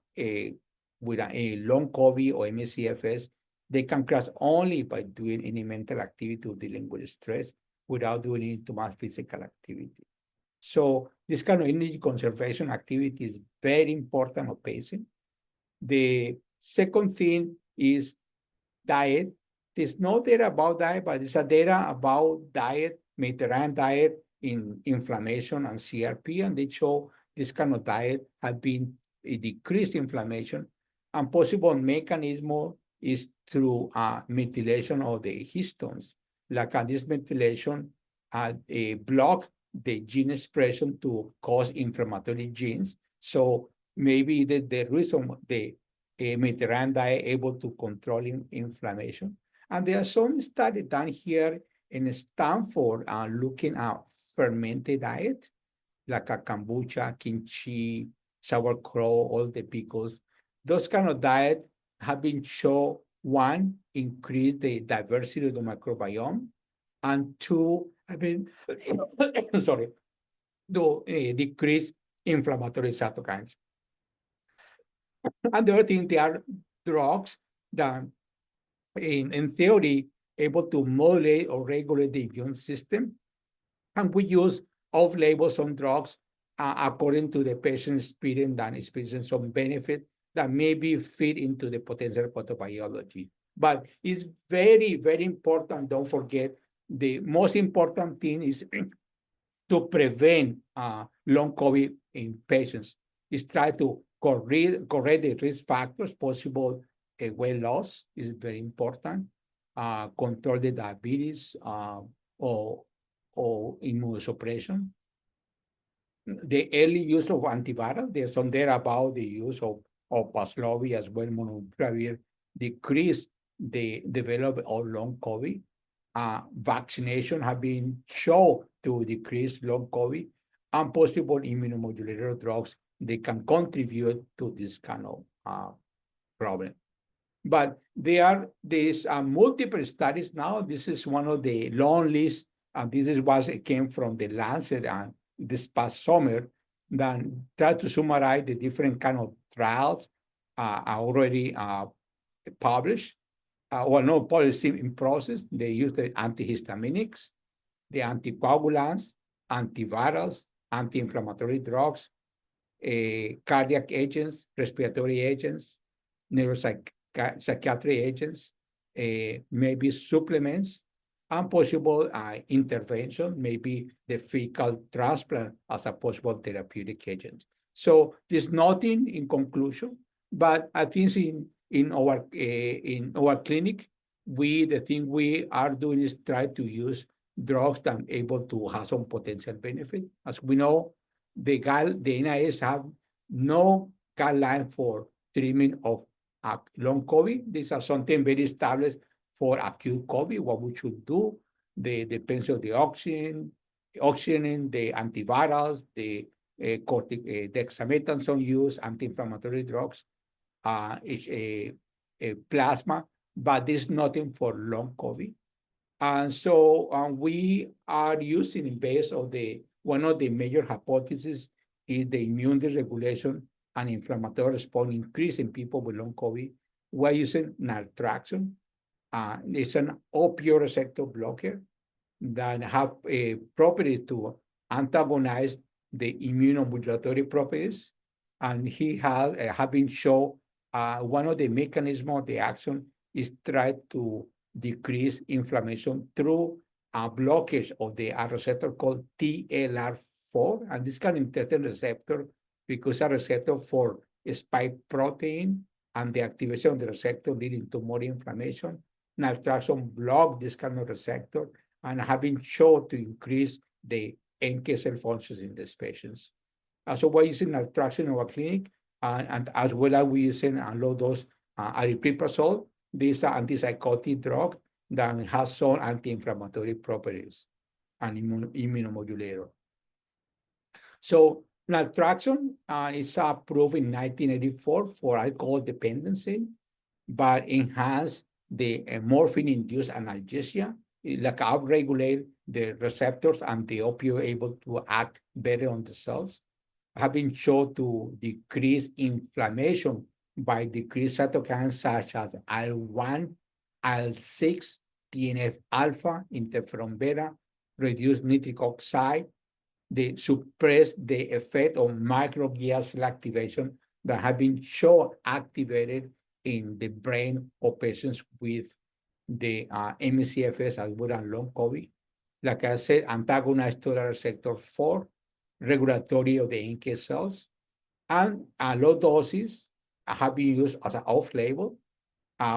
long COVID or MCFS, they can crash only by doing any mental activity or dealing with stress without doing any too much physical activity. So this kind of energy conservation activity is very important of patient. The second thing is diet. There's no data about diet, but there's a data about diet, Mediterranean diet in inflammation and CRP, and they show this kind of diet have been a decreased inflammation, and possible mechanism is through methylation of the histones. Like this methylation block the gene expression to cause inflammatory genes. So maybe the reason the Mediterranean diet able to control inflammation. And there are some studies done here in Stanford looking at fermented diet, like a kombucha, kimchi, sauerkraut, all the pickles. Those kind of diet have been shown, one, increase the diversity of the microbiome, and two, have been, sorry, to decrease inflammatory cytokines. And the other thing, they are drugs that, in theory, able to modulate or regulate the immune system. And we use off-label some drugs according to the patient's experience and experiencing some benefit that maybe fit into the potential pathobiology. But it's very, very important. Don't forget, the most important thing is to prevent long COVID in patients, is try to correct the risk factors, possible weight loss is very important, control the diabetes or immunosuppression. The early use of antiviral, there's some there about the use of Paxlovid as well, molnupiravir, decrease the development of long COVID. Vaccination have been shown to decrease long COVID, and possible immunomodulator drugs, they can contribute to this kind of problem. But there's multiple studies now. This is one of the long lists, and this is what came from the Lancet and this past summer, that try to summarize the different kind of trials are already published. Well, no, policy in process. They use the antihistaminics, the anticoagulants, antivirals, anti-inflammatory drugs, cardiac agents, respiratory agents, neuropsychiatric agents, maybe supplements, and possible intervention, maybe the fecal transplant as a possible therapeutic agent. So there's nothing in conclusion, but I think in our clinic, the thing we are doing is try to use drugs that are able to have some potential benefit. As we know, the NIH have no guideline for treatment of long COVID. These are something very established for acute COVID, what we should do. They depends on the oxygening, the antivirals, the dexamethasone use, anti-inflammatory drugs, plasma, but there's nothing for long COVID. And so we are using, based on one of the major hypotheses is the immune dysregulation and inflammatory response increase in people with long COVID. We're using naltrexone. It's an opioid receptor blocker that have a property to antagonize the immunomodulatory properties. And he have been shown one of the mechanisms of the action is try to decrease inflammation through a blockage of the receptor called TLR4. And this kind of interesting receptor, because a receptor for spike protein and the activation of the receptor leading to more inflammation. Naltrexone block this kind of receptor and have been shown to increase the NK cell functions in these patients. So we're using naltrexone in our clinic, and as well as we using a low dose aripiprazole. This antipsychotic drug that has some anti-inflammatory properties and immunomodulator. So naltrexone is approved in 1984 for alcohol dependency, but enhanced the morphine-induced analgesia, like upregulate the receptors and the opioid able to act better on the cells, have been shown to decrease inflammation by decreased cytokines such as IL-1, IL-6, TNF-alpha, interferon beta, reduce nitric oxide. They suppress the effect of microglia cell activation that have been shown activated in the brain of patients with the MCFS as well as long COVID. Like I said, antagonize total receptor 4, regulatory of the NK cells, and low doses have been used as an off-label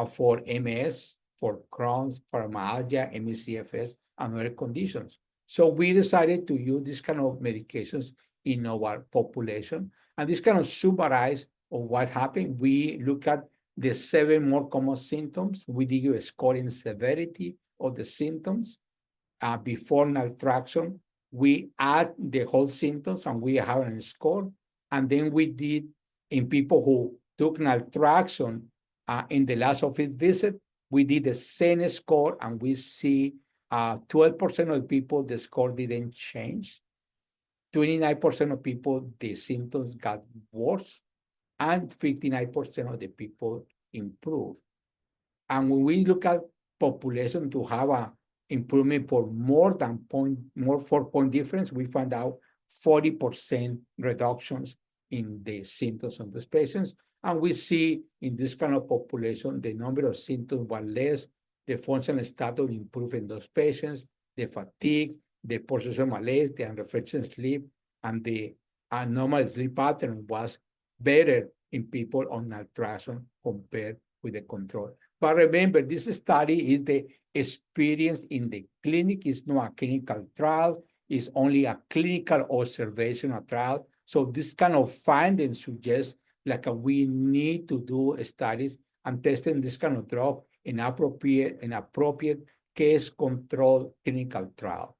for MS, for Crohn's, fibromyalgia, MCFS, and other conditions. So we decided to use this kind of medications in our population. And this kind of summarize of what happened. We look at the 7 more common symptoms. We did a scoring severity of the symptoms. Before naltrexone, we add the whole symptoms and we have a score. And then we did in people who took naltrexone in the last office visit, we did the same score and we see 12% of people, the score didn't change. 29% of people, the symptoms got worse. and 59% of the people improve. And when we look at population to have a improvement for more 4-point difference, we found out 40% reductions in the symptoms of those patients. And we see in this kind of population, the number of symptoms were less, the functional status improved in those patients, the fatigue, the post-exercise malaise, the unrefreshing sleep, and the normal sleep pattern was better in people on naltrexone compared with the control. But remember, this study is the experience in the clinic. It's not a clinical trial. It's only a clinical observational trial. So this kind of findings suggest like we need to do studies and testing this kind of drug in appropriate case-controlled clinical trial.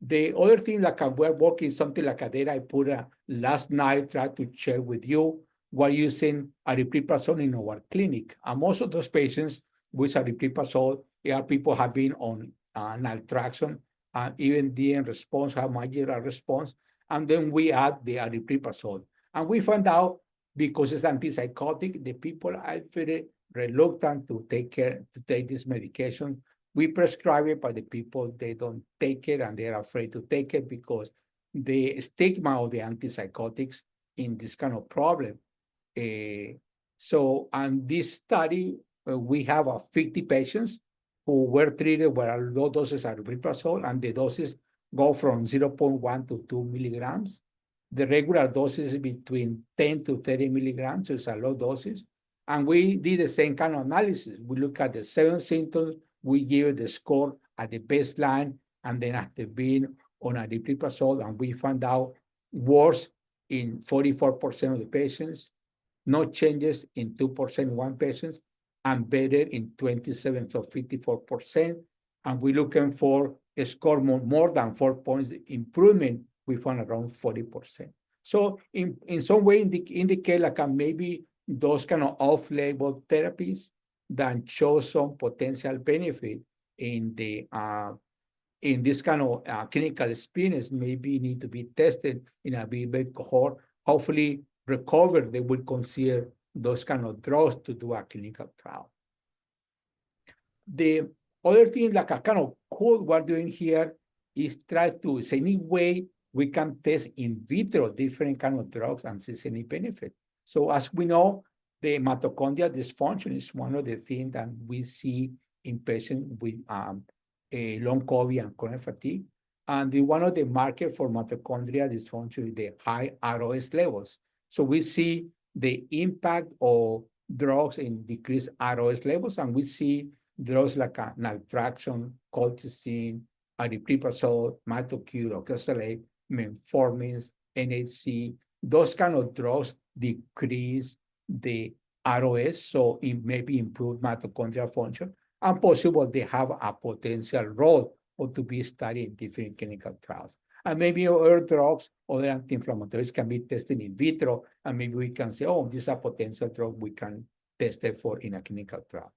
The other thing, like we're working something like a data I put last night, tried to share with you. We're using aripiprazole in our clinic. And most of those patients with aripiprazole are people have been on naltrexone, even didn't response, have marginal response. And then we add the aripiprazole. And we found out because it's antipsychotic, the people are very reluctant to take this medication. We prescribe it, but the people, they don't take it and they're afraid to take it because the stigma of the antipsychotics in this kind of problem. So, and this study, we have 50 patients who were treated with low doses of aripiprazole, and the doses go from 0.1 to 2 milligrams. The regular doses is between 10 to 30 milligrams, so it's a low doses. And we did the same kind of analysis. We look at the 7 symptoms, we give the score at the baseline, and then after being on aripiprazole, and we found out worse in 44% of the patients, no changes in 2% in one patient, and better in 27, so 54%. And we're looking for a score more than 4 points improvement, we found around 40%. So in some way indicate like maybe those kind of off-label therapies that show some potential benefit in the in this kind of clinical experience maybe need to be tested in a big cohort. Hopefully recover, they would consider those kind of drugs to do a clinical trial. The other thing like a kind of cool we're doing here is try to see any way we can test in vitro different kind of drugs and see any benefit. So as we know, the mitochondrial dysfunction is one of the things that we see in patients with long COVID and chronic fatigue. And one of the markers for mitochondrial dysfunction is the high ROS levels. So we see the impact of drugs in decreased ROS levels, and we see drugs like naltrexone, colchicine, aripiprazole, mitocure, oxalate, metformin, NHC. Those kind of drugs decrease the ROS, so it maybe improve mitochondrial function, and possible they have a potential role or to be studied in different clinical trials. And maybe other drugs, other anti-inflammatories can be tested in vitro, and maybe we can say, oh, this is a potential drug we can test it for in a clinical trial.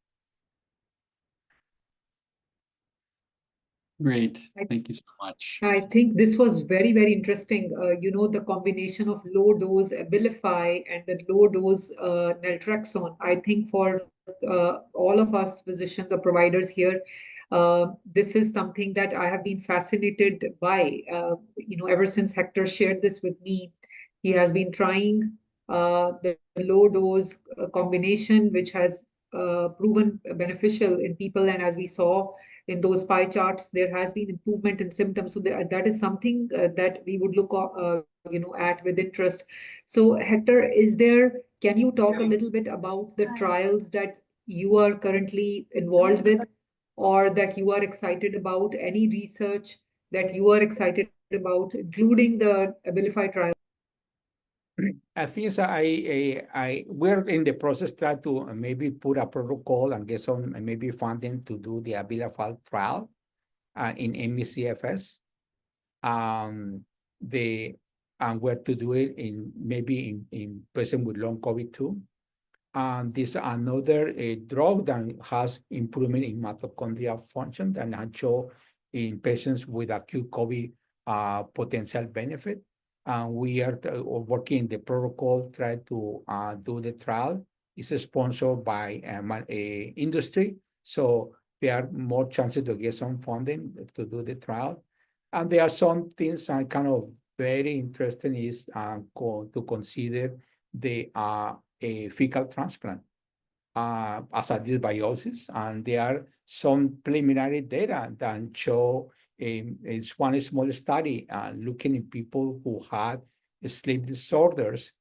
Great, thank you so much. I think this was very, very interesting. The combination of low dose Abilify and the low dose naltrexone. I think for all of us physicians or providers here, this is something that I have been fascinated by. Ever since Hector shared this with me, he has been trying the low dose combination, which has proven beneficial in people. And as we saw in those pie charts, there has been improvement in symptoms. So that is something that we would look at with interest. So Hector, can you talk a little bit about the trials that you are currently involved with, or that you are excited about, any research that you are excited about, including the Abilify trial? I think we're in the process try to maybe put a protocol and get some maybe funding to do the Abilify trial in CFS. And where to do it in person with long COVID too. This another drug that has improvement in mitochondrial function and show in patients with acute COVID potential benefit. and we are working the protocol, try to do the trial. It's sponsored by a industry, so there are more chances to get some funding to do the trial. And there are some things kind of very interesting is to consider the a fecal transplant as a dysbiosis, and there are some preliminary data that show it's one small study looking at people who had sleep disorders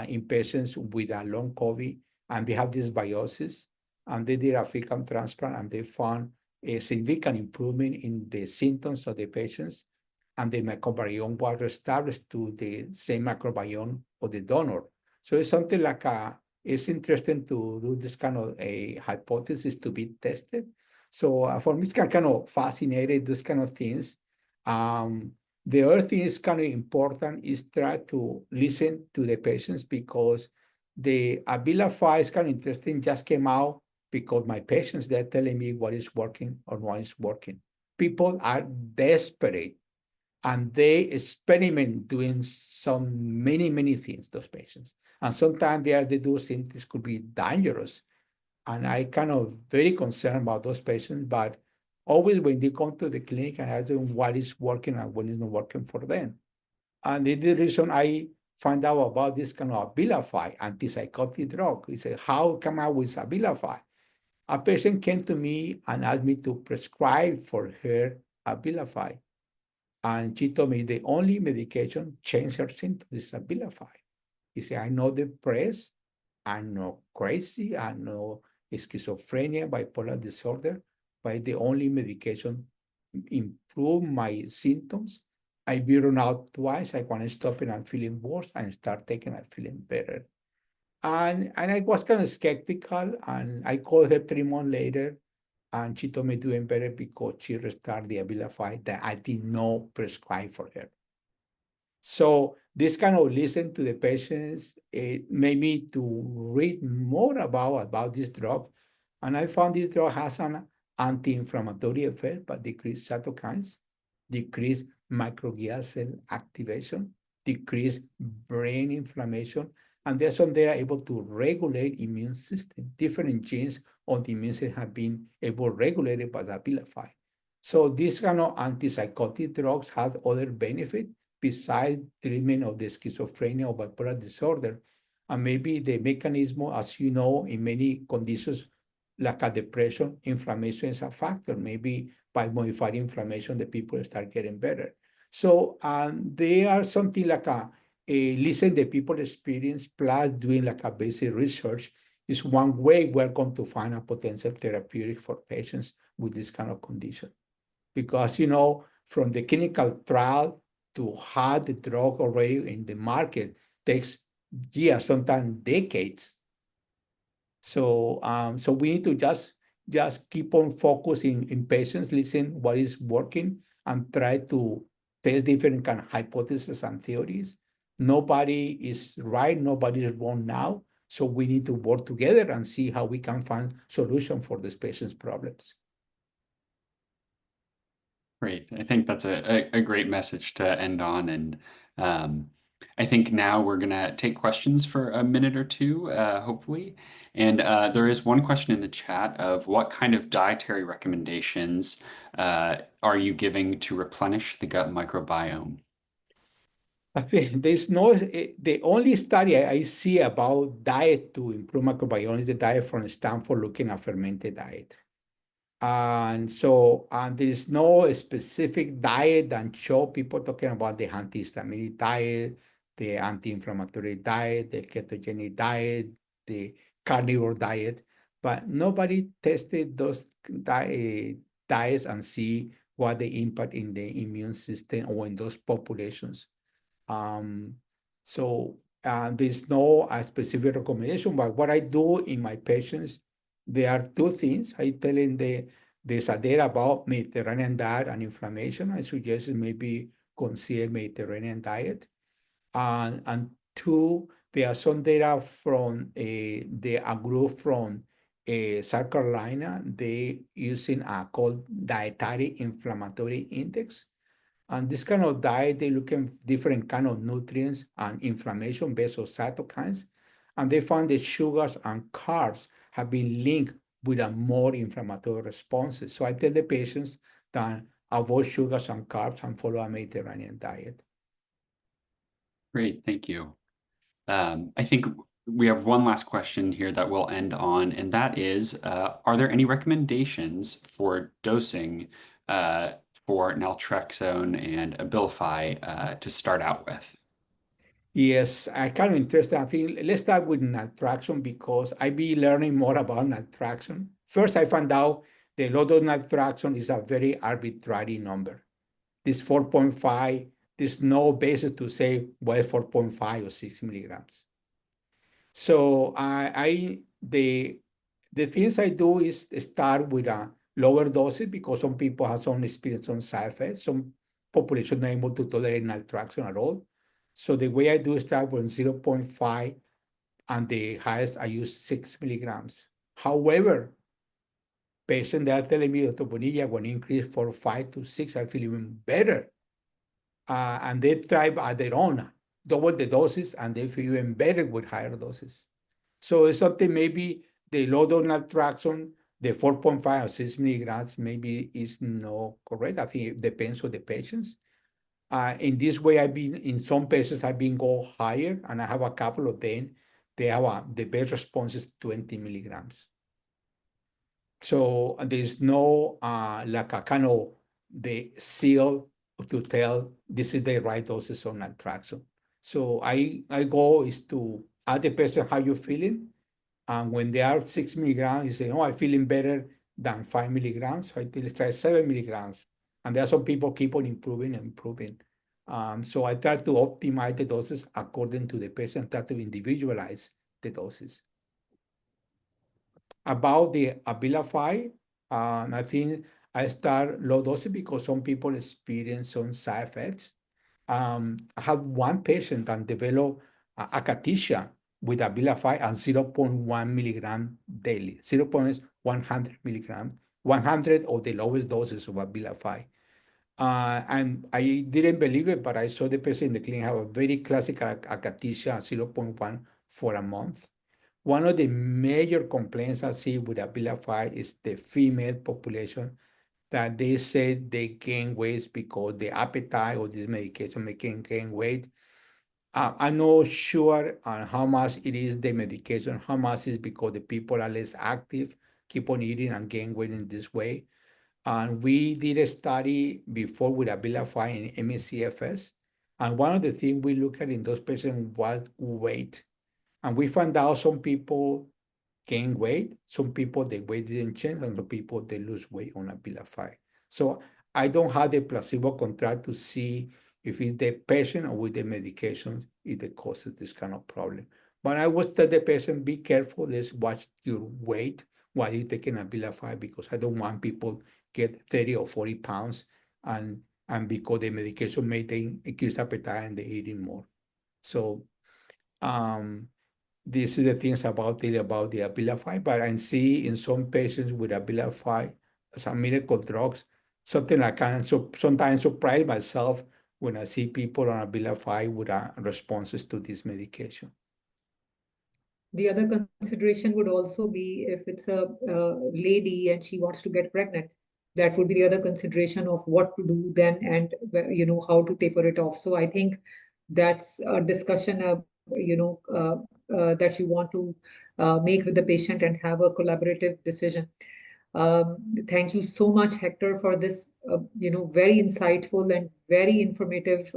in patients with a long COVID, and they have dysbiosis, and they did a fecal transplant, and they found a significant improvement in the symptoms of the patients, and the microbiome was established to the same microbiome of the donor. So it's something like it's interesting to do this kind of a hypothesis to be tested. So for me, it's kind of fascinating, this kind of things. The other thing is kind of important is try to listen to the patients, because the Abilify is kind of interesting, just came out because my patients, they're telling me what is working or what is working. People are desperate, and they experiment doing many things, those patients. And sometimes they do things that could be dangerous. And I kind of very concerned about those patients, but always when they come to the clinic, I ask them what is working and what is not working for them. And the reason I find out about this kind of Abilify, antipsychotic drug, is how come out with Abilify? A patient came to me and asked me to prescribe for her Abilify. And she told me the only medication changed her symptoms is Abilify. He said, I'm not depressed, I'm not crazy, I'm not schizophrenia, bipolar disorder, but the only medication improved my symptoms. I've been run out twice. I want to stop and I'm feeling worse, and start taking, I'm feeling better. And I was kind of skeptical, and I called her 3 months later, and she told me doing better because she restarted the Abilify that I did not prescribe for her. So this kind of listen to the patients, it made me to read more about this drug. And I found this drug has an anti-inflammatory effect, but decrease cytokines, decrease microglia cell activation, decrease brain inflammation, and there's some they are able to regulate immune system. Different genes on the immune system have been able regulated by the Abilify. So these kind of antipsychotic drugs have other benefits besides treatment of the schizophrenia or bipolar disorder. And maybe the mechanism, as you know, in many conditions like a depression, inflammation is a factor. Maybe by modifying inflammation, the people start getting better. So they are something like a listen the people experience plus doing like a basic research is one way we're going to find a potential therapeutic for patients with this kind of condition. Because, from the clinical trial to have the drug already in the market takes years, sometimes decades. So we need to just keep on focusing in patients, listen what is working, and try to test different kind of hypotheses and theories. Nobody is right, nobody is wrong now. So we need to work together and see how we can find solution for these patients' problems. Great. I think that's a great message to end on. And I think now we're going to take questions for a minute or two, hopefully. And there is one question in the chat of what kind of dietary recommendations are you giving to replenish the gut microbiome? I think there's the only study I see about diet to improve microbiome is the diet from Stanford looking at fermented diet. And so there is no specific diet that show people talking about the antihistaminic diet, the anti-inflammatory diet, the ketogenic diet, the carnivore diet, but nobody tested those diets and see what the impact in the immune system or in those populations. So there's no specific recommendation, but what I do in my patients, there are two things. I tell them there's a data about Mediterranean diet and inflammation. I suggest maybe consider Mediterranean diet. And two, there are some data from a group from South Carolina. They using a called dietary inflammatory index. And this kind of diet, they look at different kind of nutrients and inflammation based on cytokines. And they found that sugars and carbs have been linked with a more inflammatory responses. So I tell the patients that avoid sugars and carbs and follow a Mediterranean diet. Great, thank you. I think we have one last question here that we'll end on, and that is, are there any recommendations for dosing for naltrexone and Abilify to start out with? Yes, I kind of interested. I think let's start with naltrexone because I be learning more about naltrexone. First, I found out the low dose naltrexone is a very arbitrary number. This 4.5, there's no basis to say well 4.5 or 6 milligrams. So the things I do is start with a lower doses because some people have some experience on side effects. Some population not able to tolerate naltrexone at all. So the way I do is start with 0.5 and the highest I use 6 milligrams. However, patients that are telling me, Dr. Bonilla, when increase from 5 to 6, I feel even better. And they try by their own, double the doses, and they feel even better with higher doses. So it's something maybe the low dose naltrexone, the 4.5 or 6 milligrams, maybe is not correct. I think it depends on the patients. In this way, in some patients, I've been go higher, and I have a couple of them. They have the best response is 20 milligrams. So there's no like a kind of the seal to tell this is the right doses of naltrexone. So I go is to ask the person how you feeling, and when they are 6 milligrams, you say, oh, I'm feeling better than 5 milligrams. So I tell try 7 milligrams, and there are some people keep on improving and improving. So I try to optimize the doses according to the patient, try to individualize the doses. About the Abilify, I think I start low dose because some people experience some side effects. I have one patient that developed akathisia with Abilify at 0.1 milligram daily, 0.100 milligram, 100 of the lowest doses of Abilify. And I didn't believe it, but I saw the patient in the clinic have a very classic akathisia, 0.1 for a month. One of the major complaints I see with Abilify is the female population that they say they gain weight because the appetite of this medication making gain weight. I'm not sure on how much it is the medication, how much is because the people are less active, keep on eating and gain weight in this way. And we did a study before with Abilify in ME/CFS. And one of the things we look at in those patients was weight. And we found out some people gain weight, some people the weight didn't change, and some people they lose weight on Abilify. So I don't have the placebo control to see if it's the patient or with the medication it causes this kind of problem. But I would tell the patient, be careful, let's watch your weight while you're taking Abilify because I don't want people get 30 or 40 pounds and because the medication may increase appetite and they're eating more. So this is the things about the Abilify, but I see in some patients with Abilify, some miracle drugs, something I can sometimes surprise myself when I see people on Abilify with responses to this medication. The other consideration would also be if it's a lady and she wants to get pregnant, that would be the other consideration of what to do then and how to taper it off. So I think that's a discussion that you want to make with the patient and have a collaborative decision. Thank you so much, Hector, for this very insightful and very informative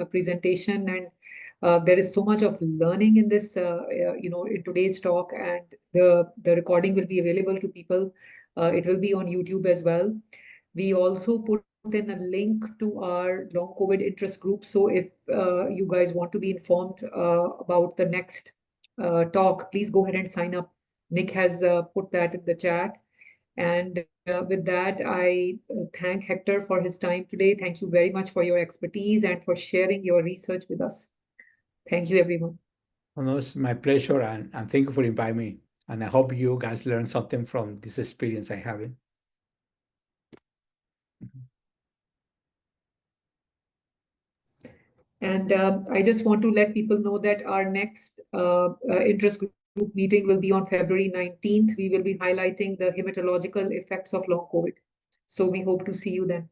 presentation. And there is so much of learning in this, in today's talk, and the recording will be available to people. It will be on YouTube as well. We also put in a link to our long COVID interest group. So if you guys want to be informed about the next talk, please go ahead and sign up. Nick has put that in the chat. And with that, I thank Hector for his time today. Thank you very much for your expertise and for sharing your research with us. Thank you, everyone. Well, it's my pleasure, and thank you for inviting me. And I hope you guys learned something from this experience I have. And I just want to let people know that our next interest group meeting will be on February 19th. We will be highlighting the hematological effects of long COVID. So we hope to see you then.